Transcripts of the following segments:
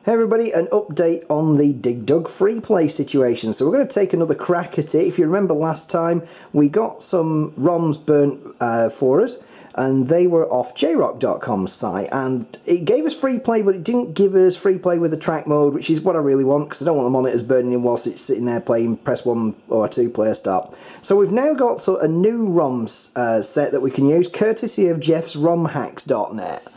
Hey everybody, an update on the Dig Dug free play situation. So we're going to take another crack at it. If you remember last time, we got some ROMs burnt for us, and they were off jrock.com's site, and it gave us free play, but it didn't give us free play with the track mode, which is what I really want, because I don't want the monitors burning in whilst it's sitting there playing press 1 or 2 player start. So we've now got a new ROMs set that we can use, courtesy of Jeff's romhacks.net.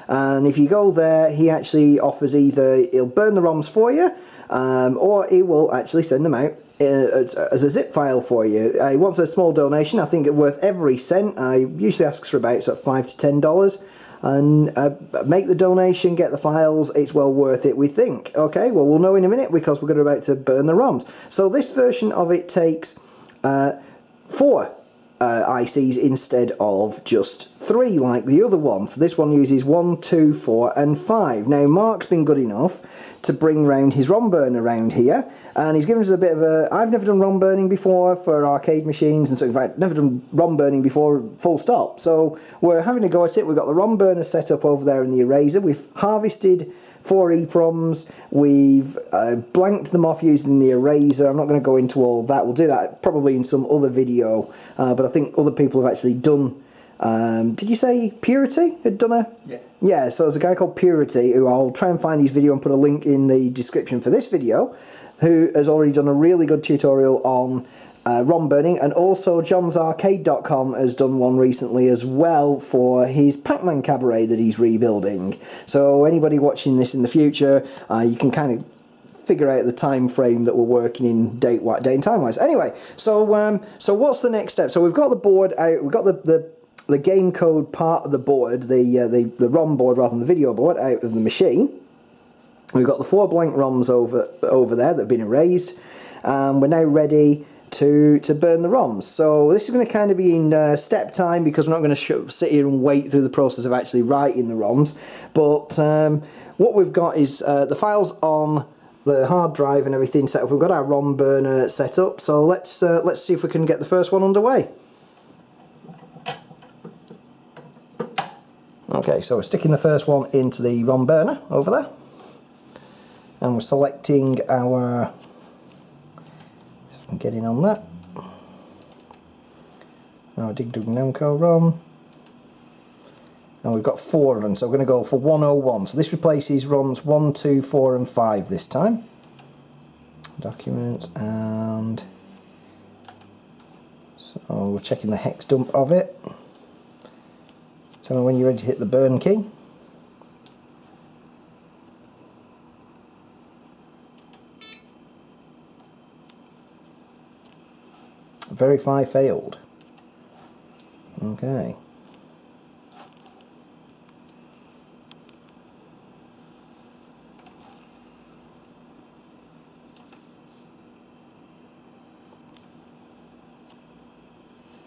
And if you go there, he actually offers either he'll burn the ROMs for you, or he will actually send them out as a zip file for you. He wants a small donation. I think it's worth every cent. I usually asks for about $5 to $10, and make the donation, get the files. It's well worth it, we think. Okay, well we'll know in a minute because we're about to burn the ROMs. So this version of it takes 4 ICs instead of just 3 like the other one. So this one uses 1, 2, 4 and 5. Now Mark's been good enough to bring round his ROM burner around here, and he's given us a bit of a... I've never done ROM burning before for arcade machines, and so in fact never done ROM burning before, full stop. So we're having a go at it. We've got the ROM burner set up over there in the eraser. We've harvested 4 EEPROMs, we've blanked them off using the eraser. I'm not going to go into all that. We'll do that probably in some other video, but I think other people have actually done... did you say Purity had done a... Yeah. Yeah, so there's a guy called Purity, who I'll try and find his video and put a link in the description for this video, who has already done a really good tutorial on ROM burning, and also johnsarcade.com has done one recently as well for his Pac-Man cabaret that he's rebuilding. So anybody watching this in the future, you can kind of figure out the time frame that we're working in date and time wise. Anyway, so what's the next step? So we've got the board out, we've got the game code part of the board, the ROM board rather than the video board, out of the machine. We've got the 4 blank ROMs over there that have been erased, and we're now ready to burn the ROMs. So this is going to kind of be in step time, because we're not going to sit here and wait through the process of actually writing the ROMs. But what we've got is the files on the hard drive and everything set up. We've got our ROM burner set up, so let's see if we can get the first one underway. Okay, so we're sticking the first one into the ROM burner over there, and we're selecting our... Getting on that. Our Dig Dug Namco ROM. And we've got 4 of them, so we're going to go for 101. So this replaces ROMs 1, 2, 4 and 5 this time. Documents, and so we're checking the hex dump of it. Tell me when you're ready to hit the burn key. Verify failed. Okay.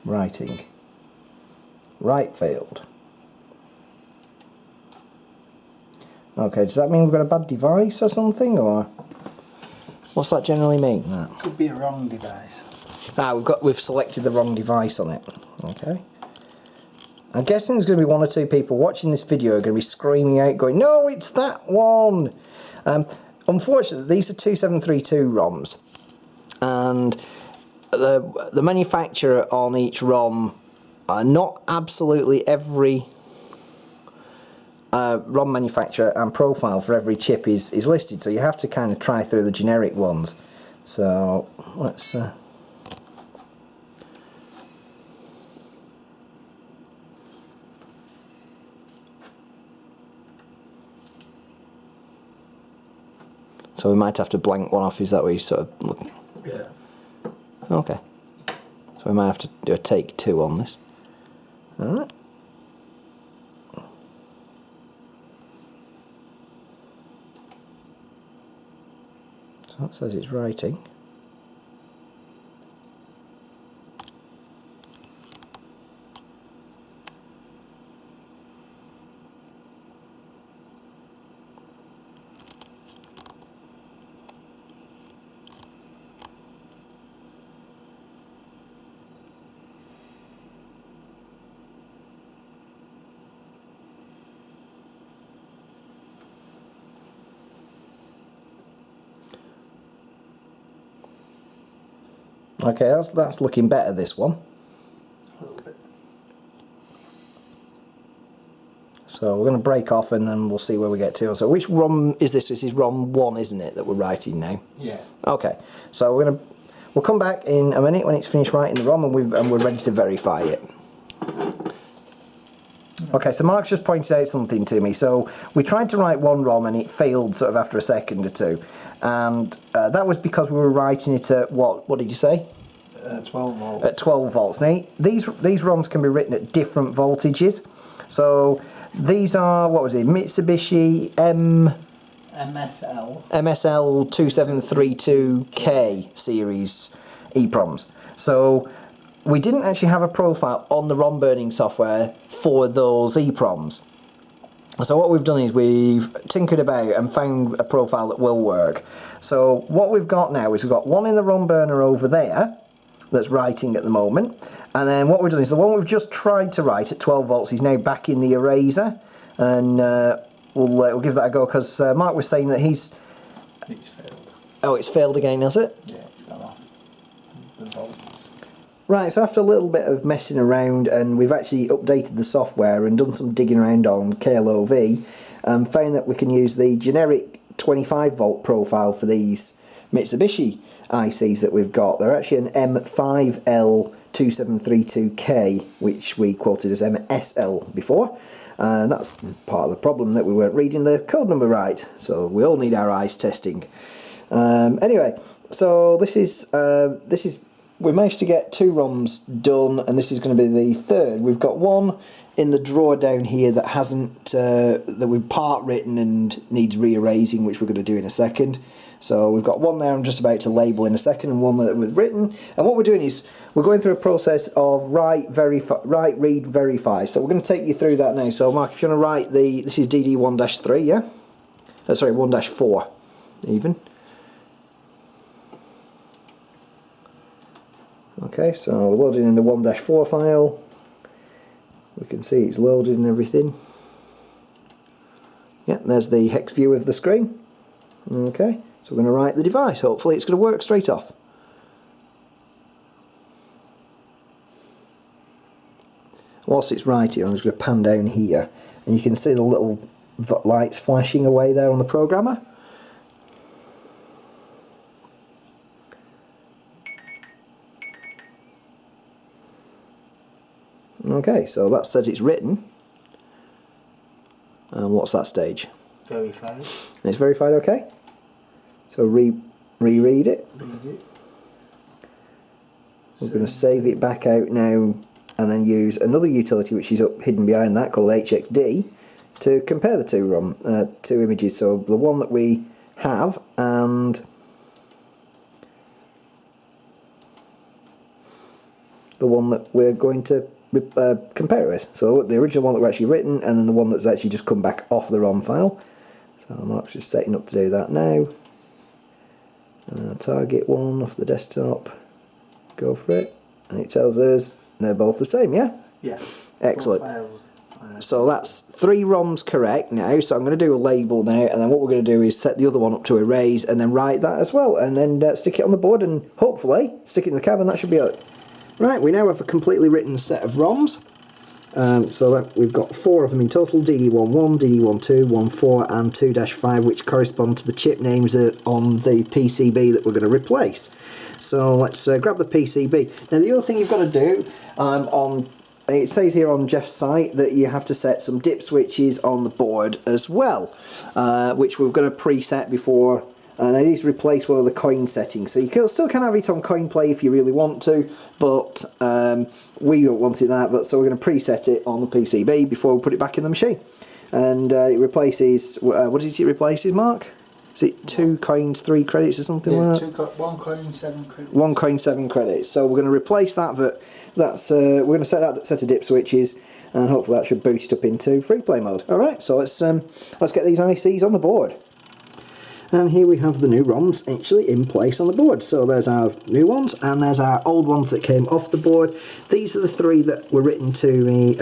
Writing. Write failed. Okay, does that mean we've got a bad device or something, or what's that generally mean? That Could be a wrong device. We've selected the wrong device on it. Okay. I'm guessing there's going to be 1 or 2 people watching this video are going to be screaming out, going, "No, it's that one!" Unfortunately, these are 2732 ROMs, and the manufacturer on each ROM, not absolutely every ROM manufacturer and profile for every chip is listed, so you have to kind of try through the generic ones. So let's... So we might have to blank one off. Is that what you're sort of looking? Yeah. Okay. So we might have to do a take 2 on this. Alright. So that says it's writing. Okay, that's looking better, this one. A little bit. So we're going to break off and then we'll see where we get to. So which ROM is this? This is ROM 1, isn't it, that we're writing now? Yeah. Okay, so we'll come back in a minute when it's finished writing the ROM and we're ready to verify it. Okay, so Mark's just pointed out something to me. So we tried to write one ROM and it failed sort of after a second or two. And that was because we were writing it at what did you say? 12 volts. At 12 volts. Now, these ROMs can be written at different voltages. So these are, what was it, Mitsubishi MSL 2732K series EEPROMs. So we didn't actually have a profile on the ROM burning software for those EEPROMs. So what we've done is we've tinkered about and found a profile that will work. So what we've got now is we've got one in the ROM burner over there that's writing at the moment, and then what we've done is the one we've just tried to write at 12 volts is now back in the eraser, and we'll give that a go because Mark was saying that It's failed. Oh, it's failed again, has it? Yeah, it's gone off the volt. Right, so after a little bit of messing around, and we've actually updated the software and done some digging around on KLOV, found that we can use the generic 25 volt profile for these Mitsubishi ICs that we've got. They're actually an M5L2732K, which we quoted as MSL before. And that's part of the problem, that we weren't reading the code number right. So we all need our eyes testing. Anyway, so this is we managed to get 2 ROMs done, and this is going to be the third. We've got one in the drawer down here that hasn't that we've part written and needs rearranging, which we're going to do in a second. So we've got one there I'm just about to label in a second, and one that we've written. And what we're doing is we're going through a process of write, read, verify. So we're going to take you through that now. So Mark, if you want to write this is DD1-3, yeah? Sorry, 1-4 even. Okay, so we're loading in the 1-4 file. We can see it's loaded and everything. Yeah, there's the hex view of the screen. Okay, so we're going to write the device. Hopefully it's going to work straight off. Whilst it's writing, I'm just going to pan down here, and you can see the little lights flashing away there on the programmer. Okay, so that says it's written. And what's that stage? Verified. And it's verified, okay. So reread it. Read it. We're going to save it back out now, and then use another utility which is hidden behind that called HXD to compare the two images. So the one that we have and the one that we're going to compare it with. So the original one that we're actually written, and then the one that's actually just come back off the ROM file. So Mark's just setting up to do that now. Target one off the desktop. Go for it, and it tells us they're both the same. Yeah. Yeah. Excellent. So that's 3 ROMs correct now. So I'm going to do a label now, and then what we're going to do is set the other one up to erase, and then write that as well, and then stick it on the board, and hopefully stick it in the cab, and that should be it. Right, we now have a completely written set of ROMs. So that we've got 4 of them in total: DD11, DD12, 14, and 2-5, which correspond to the chip names on the PCB that we're going to replace. So let's grab the PCB. Now the other thing you've got to do it says here on Jeff's site that you have to set some dip switches on the board as well, which we're going to preset before. And they need to replace one of the coin settings. So you still can have it on coin play if you really want to, but we don't want it that. So we're going to preset it on the PCB before we put it back in the machine. And it replaces, what does it replaces, Mark? Is it 2 coins, 3 credits or something like that? 1 coin, 7 credits. 1 coin, 7 credits. So we're going to replace that, but we're going to set that set of dip switches, and hopefully that should boot it up into Freeplay mode. Alright, so let's get these ICs on the board. And here we have the new ROMs actually in place on the board. So there's our new ones, and there's our old ones that came off the board. These are the 3 that were written for me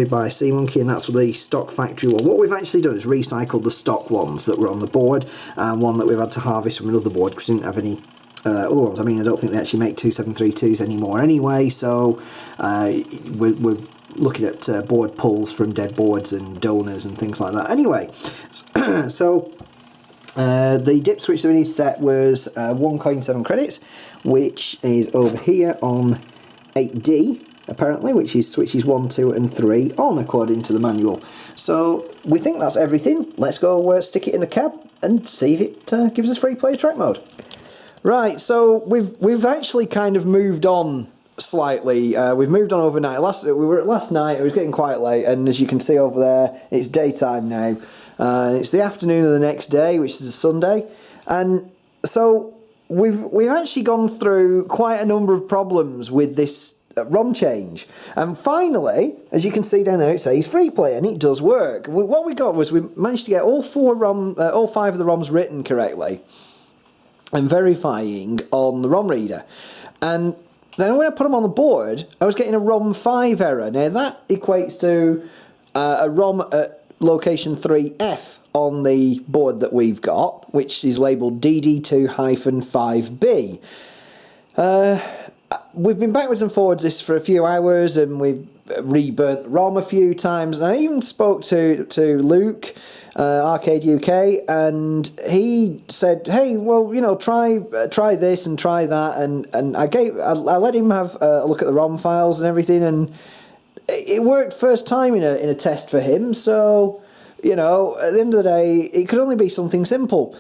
by SeaMonkey, and that's the stock factory one. What we've actually done is recycled the stock ones that were on the board, and one that we've had to harvest from another board because we didn't have any other ones. I mean, I don't think they actually make 2732s anymore anyway, so we're looking at board pulls from dead boards and donors and things like that. Anyway, so the dip switch that we need to set was 1 coin 7 credits, which is over here on 8D, apparently, which is switches 1, 2 and 3 on according to the manual. So we think that's everything. Let's go stick it in the cab and see if it gives us free play track mode. Right, so we've actually kind of moved on slightly. We've moved on overnight. We were at last night. It was getting quite late, and as you can see over there, it's daytime now. It's the afternoon of the next day, which is a Sunday, and so we've actually gone through quite a number of problems with this ROM change, and finally, as you can see down there, it says free play, and it does work. What we got was we managed to get all 5 of the ROMs written correctly and verifying on the ROM reader, and then when I put them on the board, I was getting a ROM 5 error. Now that equates to a ROM at location 3F on the board that we've got, which is labelled DD2-5B. We've been backwards and forwards this for a few hours, and we've reburnt the ROM a few times, and I even spoke to Luke, Arcade UK, and he said, hey, well, you know, try this and try that, and I let him have a look at the ROM files and everything, and it worked first time in a test for him. So, you know, at the end of the day, it could only be something simple.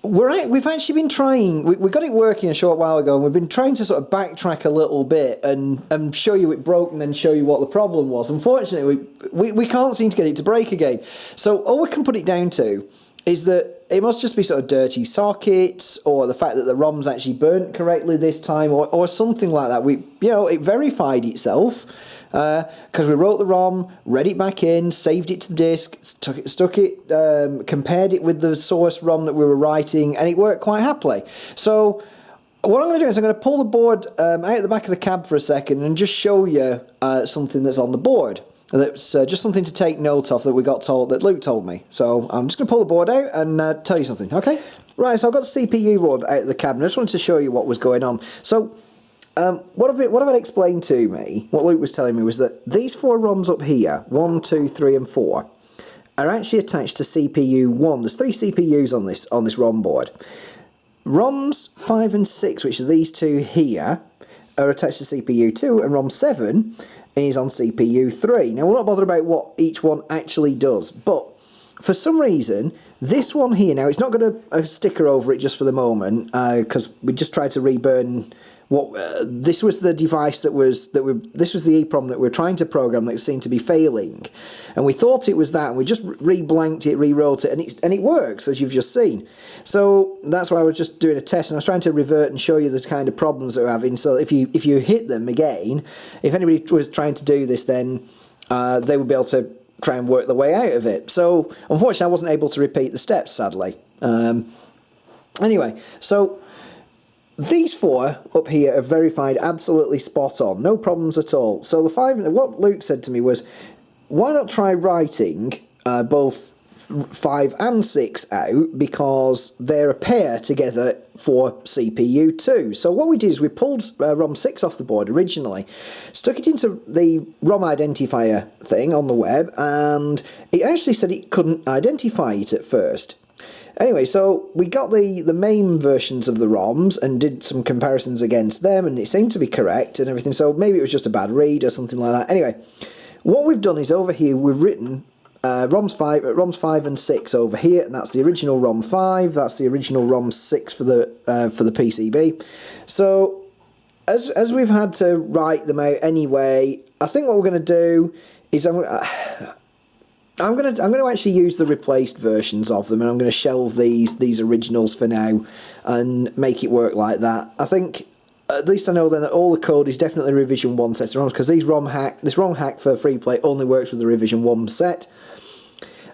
We've actually been trying, we got it working a short while ago, and we've been trying to sort of backtrack a little bit and show you it broke and then show you what the problem was. Unfortunately, we can't seem to get it to break again. So all we can put it down to is that it must just be sort of dirty sockets, or the fact that the ROM's actually burnt correctly this time, or something like that. It verified itself, because we wrote the ROM, read it back in, saved it to the disk, stuck it, compared it with the source ROM that we were writing, and it worked quite happily. So what I'm going to do is I'm going to pull the board out the back of the cab for a second and just show you something that's on the board. That's just something to take note of that Luke told me. So I'm just going to pull the board out and tell you something, okay? Right, so I've got the CPU board out of the cab, and I just wanted to show you what was going on. So what I've explained to me, what Luke was telling me, was that these 4 ROMs up here, 1, 2, 3 and 4, are actually attached to CPU 1. There's 3 CPUs on this ROM board. ROMs 5 and 6, which are these 2 here, are attached to CPU 2, and ROM 7 is on CPU 3. Now, we're not bothered about what each one actually does, but for some reason, this one here, now it's not got a sticker over it just for the moment, because we just tried to reburn this was the device this was the EEPROM that we're trying to program that seemed to be failing, and we thought it was that, and we just reblanked it, rewrote it, and it works, as you've just seen. So that's why I was just doing a test, and I was trying to revert and show you the kind of problems that we're having, so if you hit them again, if anybody was trying to do this, then they would be able to try and work their way out of it. So unfortunately I wasn't able to repeat the steps, sadly. Anyway, so these 4 up here are verified absolutely spot on, no problems at all. So what Luke said to me was, why not try writing both 5 and 6 out, because they're a pair together for CPU 2. So what we did is we pulled ROM 6 off the board originally, stuck it into the ROM identifier thing on the web, and it actually said it couldn't identify it at first. Anyway, so we got the main versions of the ROMs and did some comparisons against them, and it seemed to be correct and everything, so maybe it was just a bad read or something like that. Anyway, what we've done is over here we've written ROMs 5 and 6 over here, and that's the original ROM 5, that's the original ROM 6 for the PCB. So as we've had to write them out anyway, I think what we're going to do is I'm going to actually use the replaced versions of them, and I'm going to shelve these originals for now and make it work like that. I think, at least I know then that all the code is definitely revision 1 sets of ROMs, because this ROM hack for Freeplay only works with the revision 1 set.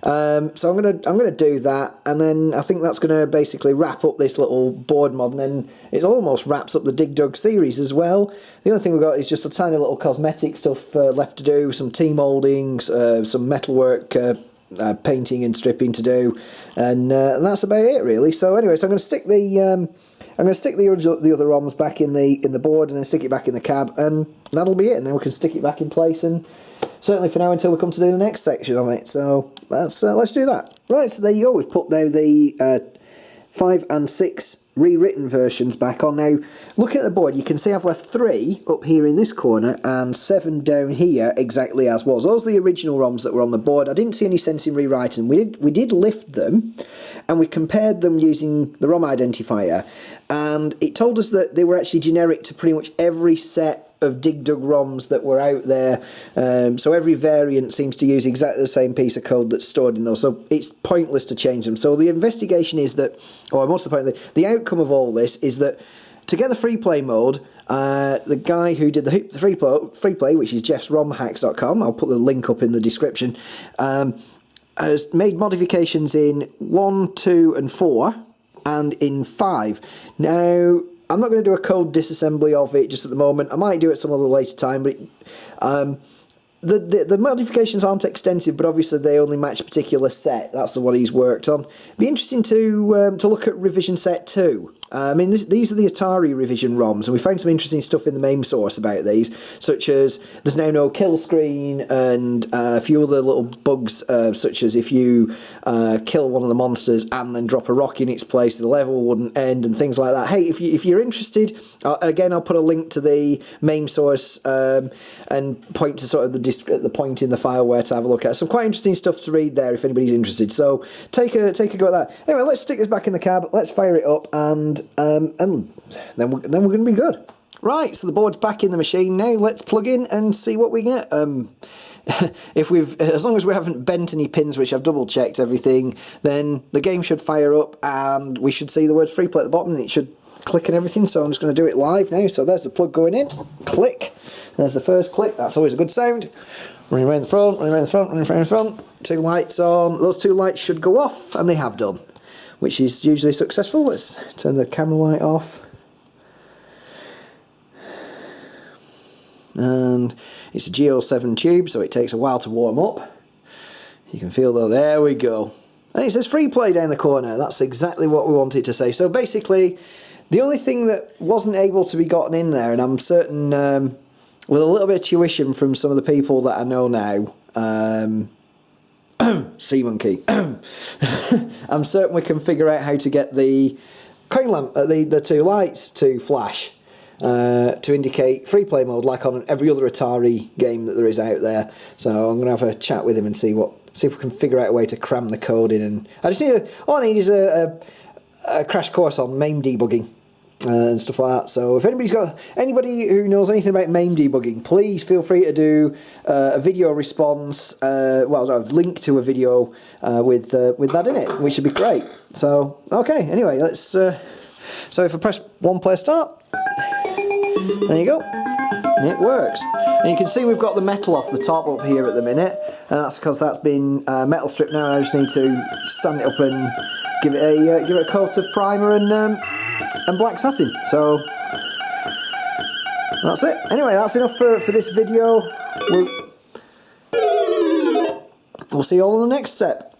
So I'm gonna do that, and then I think that's gonna basically wrap up this little board mod, and then it almost wraps up the Dig Dug series as well. The only thing we've got is just some tiny little cosmetic stuff left to do, some T-mouldings, some metalwork painting and stripping to do, and that's about it really. So anyway, so I'm going to stick the I'm going to stick the other ROMs back in the board and then stick it back in the cab, and that'll be it. And then we can stick it back in place, and certainly for now until we come to do the next section of it. So let's do that. Right, so there you go. We've put now the 5 and 6 rewritten versions back on. Now, look at the board. You can see I've left 3 up here in this corner and 7 down here exactly as was. Those are the original ROMs that were on the board. I didn't see any sense in rewriting. We did lift them, and we compared them using the ROM identifier, and it told us that they were actually generic to pretty much every set of Dig Dug ROMs that were out there, so every variant seems to use exactly the same piece of code that's stored in those, so it's pointless to change them. So the investigation is that, or most importantly, the outcome of all this is that to get the free play mode, the guy who did the free play, which is jeffsromhacks.com, I'll put the link up in the description, has made modifications in 1, 2 and 4 and in 5. Now, I'm not going to do a code disassembly of it just at the moment. I might do it some other later time, but the modifications aren't extensive, but obviously they only match a particular set. That's the one he's worked on. Be interesting to look at revision set 2. I mean, these are the Atari revision ROMs, and we found some interesting stuff in the main source about these, such as there's now no kill screen, and a few other little bugs, such as if you kill one of the monsters and then drop a rock in its place, the level wouldn't end, and things like that. Hey, if you're interested, again, I'll put a link to the main source and point to sort of the point in the file where to have a look at. Some quite interesting stuff to read there if anybody's interested. So take a go at that. Anyway, let's stick this back in the cab. Let's fire it up, and then we're going to be good. Right, so the board's back in the machine now. Let's plug in and see what we get. As long as we haven't bent any pins, which I've double checked everything, then the game should fire up, and we should see the word free play at the bottom, and it should click and everything. So I'm just going to do it live now. So there's the plug going in. Click. There's the first click. That's always a good sound. Running around the front, running around the front, running around the front. 2 lights on. Those 2 lights should go off, and they have done, which is usually successful. Let's turn the camera light off. And it's a GO7 tube, so it takes a while to warm up. You can feel though, there we go. And it says free play down the corner. That's exactly what we wanted to say. So basically, the only thing that wasn't able to be gotten in there, and I'm certain with a little bit of tuition from some of the people that I know now, Sea Monkey, I'm certain we can figure out how to get the coin lamp, the 2 lights to flash, to indicate free play mode, like on every other Atari game that there is out there. So I'm going to have a chat with him and see if we can figure out a way to cram the code in. And I just need all I need is a crash course on MAME debugging and stuff like that. So if anybody who knows anything about MAME debugging, please feel free to do a video response. Well, I've linked to a video with that in it, which would be great. So okay, anyway, let's. So if I press 1 play start, there you go. It works, and you can see we've got the metal off the top up here at the minute, and that's because that's been metal stripped now. I just need to sand it up and give it a coat of primer and black satin. So that's it. Anyway, that's enough for this video. We'll see you all in the next step.